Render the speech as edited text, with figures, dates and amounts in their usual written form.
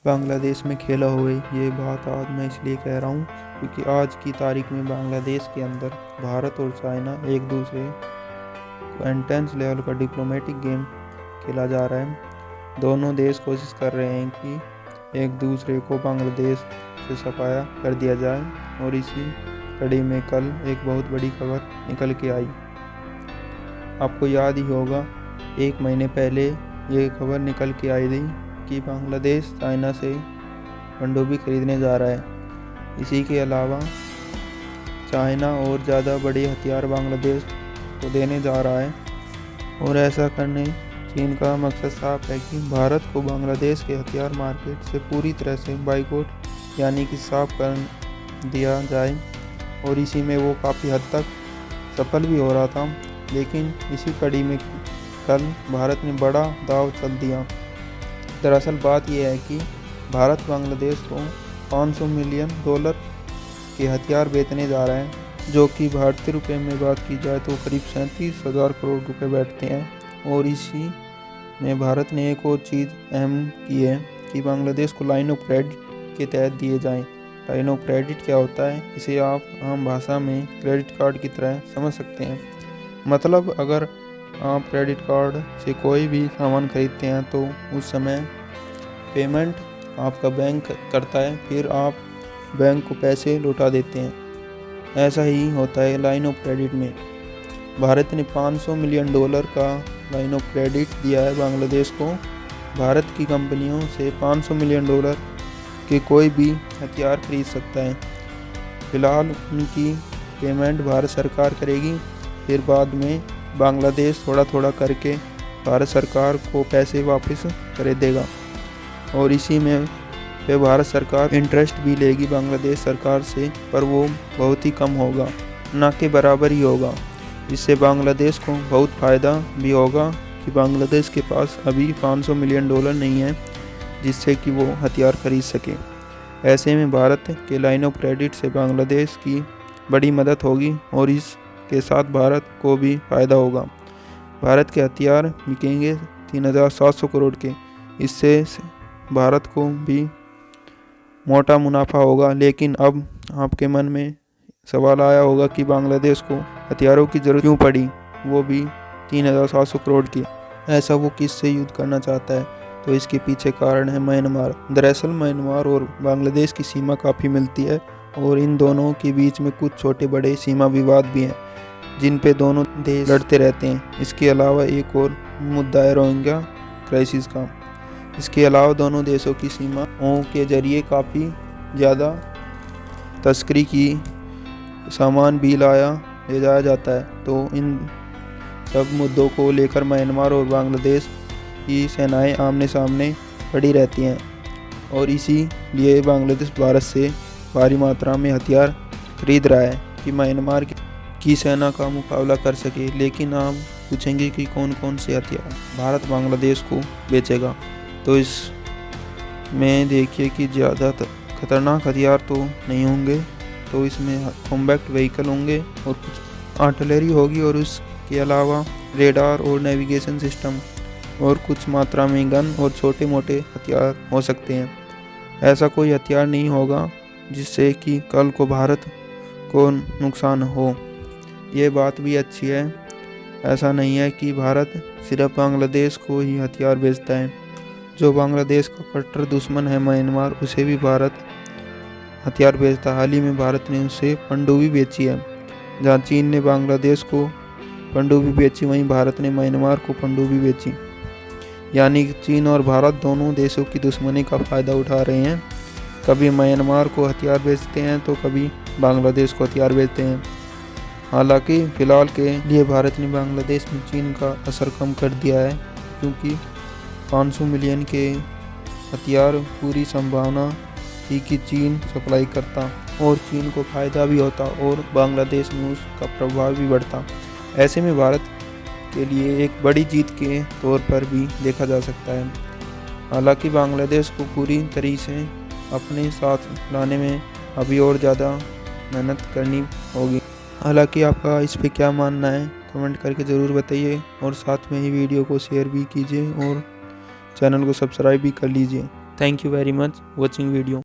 बांग्लादेश में खेला हुए ये बात आज मैं इसलिए कह रहा हूँ क्योंकि आज की तारीख में बांग्लादेश के अंदर भारत और चाइना एक दूसरे को इंटेंस लेवल का डिप्लोमेटिक गेम खेला जा रहा है। दोनों देश कोशिश कर रहे हैं कि एक दूसरे को बांग्लादेश से सफाया कर दिया जाए और इसी कड़ी में कल एक बहुत बड़ी खबर निकल के आई। आपको याद ही होगा 1 महीने पहले ये खबर निकल के आई थी कि बांग्लादेश चाइना से पनडुब्बी खरीदने जा रहा है। इसी के अलावा चाइना और ज़्यादा बड़े हथियार बांग्लादेश को देने जा रहा है और ऐसा करने चीन का मकसद साफ है कि भारत को बांग्लादेश के हथियार मार्केट से पूरी तरह से बाइकआउट यानी कि साफ कर दिया जाए और इसी में वो काफ़ी हद तक सफल भी हो रहा था। लेकिन इसी कड़ी में कल भारत ने बड़ा दांव चल दिया। दरअसल बात यह है कि भारत बांग्लादेश को $500 मिलियन के हथियार बेचने जा रहा है, जो कि भारतीय रुपए में बात की जाए तो करीब 37,000 करोड़ रुपए बैठते हैं। और इसी में भारत ने एक और चीज़ अहम की है कि बांग्लादेश को लाइन ऑफ क्रेडिट के तहत दिए जाएं। लाइन ऑफ क्रेडिट क्या होता है, इसे आप आम भाषा में क्रेडिट कार्ड की तरह समझ सकते हैं। मतलब अगर आप क्रेडिट कार्ड से कोई भी सामान खरीदते हैं तो उस समय पेमेंट आपका बैंक करता है, फिर आप बैंक को पैसे लौटा देते हैं। ऐसा ही होता है लाइन ऑफ क्रेडिट में। भारत ने $500 मिलियन का लाइन ऑफ क्रेडिट दिया है बांग्लादेश को। भारत की कंपनियों से $500 मिलियन के कोई भी हथियार खरीद सकता है। फिलहाल उनकी पेमेंट भारत सरकार करेगी, फिर बाद में बांग्लादेश थोड़ा थोड़ा करके भारत सरकार को पैसे वापस कर देगा और इसी में फिर भारत सरकार इंटरेस्ट भी लेगी बांग्लादेश सरकार से, पर वो बहुत ही कम होगा, ना के बराबर ही होगा। इससे बांग्लादेश को बहुत फ़ायदा भी होगा कि बांग्लादेश के पास अभी $500 मिलियन नहीं है जिससे कि वो हथियार खरीद सके। ऐसे में भारत के लाइन ऑफ क्रेडिट से बांग्लादेश की बड़ी मदद होगी और इसके साथ भारत को भी फ़ायदा होगा। भारत के हथियार बिकेंगे 3,700 करोड़ के, इससे भारत को भी मोटा मुनाफा होगा। लेकिन अब आपके मन में सवाल आया होगा कि बांग्लादेश को हथियारों की ज़रूरत क्यों पड़ी, वो भी 3,700 करोड़ की। ऐसा वो किससे युद्ध करना चाहता है, तो इसके पीछे कारण है म्यांमार। दरअसल म्यांमार और बांग्लादेश की सीमा काफ़ी मिलती है और इन दोनों के बीच में कुछ छोटे बड़े सीमा विवाद भी हैं जिन पे दोनों देश लड़ते रहते हैं। इसके अलावा एक और मुद्दा है रोहिंग्या क्राइसिस का। इसके अलावा दोनों देशों की सीमाओं के जरिए काफ़ी ज़्यादा तस्करी की सामान भी ले जाया जाता है। तो इन सब मुद्दों को लेकर म्यांमार और बांग्लादेश की सेनाएं आमने सामने खड़ी रहती हैं और इसीलिए बांग्लादेश भारत से भारी मात्रा में हथियार खरीद रहा है कि म्यांमार की सेना का मुकाबला कर सके। लेकिन आप पूछेंगे कि कौन कौन से हथियार भारत बांग्लादेश को बेचेगा, तो इसमें देखिए कि ज़्यादा खतरनाक हथियार तो नहीं होंगे, तो इसमें कॉम्बैक्ट व्हीकल होंगे और कुछ आर्टिलरी होगी और उसके अलावा रेडार और नेविगेशन सिस्टम और कुछ मात्रा में गन और छोटे मोटे हथियार हो सकते हैं। ऐसा कोई हथियार नहीं होगा जिससे कि कल को भारत को नुकसान हो। ये बात भी अच्छी है। ऐसा नहीं है कि भारत सिर्फ बांग्लादेश को ही हथियार बेचता है। जो बांग्लादेश का कट्टर दुश्मन है म्यांमार, उसे भी भारत हथियार बेचता है। हाल ही में भारत ने उसे पनडुब्बी बेची है। जहाँ चीन ने बांग्लादेश को पनडुब्बी बेची, वहीं भारत ने म्यांमार को पनडुब्बी बेची। यानी चीन और भारत दोनों देशों की दुश्मनी का फ़ायदा उठा रहे हैं। कभी म्यांमार को हथियार बेचते हैं तो कभी बांग्लादेश को हथियार बेचते हैं। हालांकि फ़िलहाल के लिए भारत ने बांग्लादेश में चीन का असर कम कर दिया है, क्योंकि 500 मिलियन के हथियार पूरी संभावना थी कि चीन सप्लाई करता और चीन को फ़ायदा भी होता और बांग्लादेश में उसका प्रभाव भी बढ़ता। ऐसे में भारत के लिए एक बड़ी जीत के तौर पर भी देखा जा सकता है। हालांकि बांग्लादेश को पूरी तरीके से अपने साथ लाने में अभी और ज़्यादा मेहनत करनी होगी। हालांकि आपका इस पे क्या मानना है, कमेंट करके ज़रूर बताइए और साथ में ही वीडियो को शेयर भी कीजिए और चैनल को सब्सक्राइब भी कर लीजिए। Thank you very much watching video.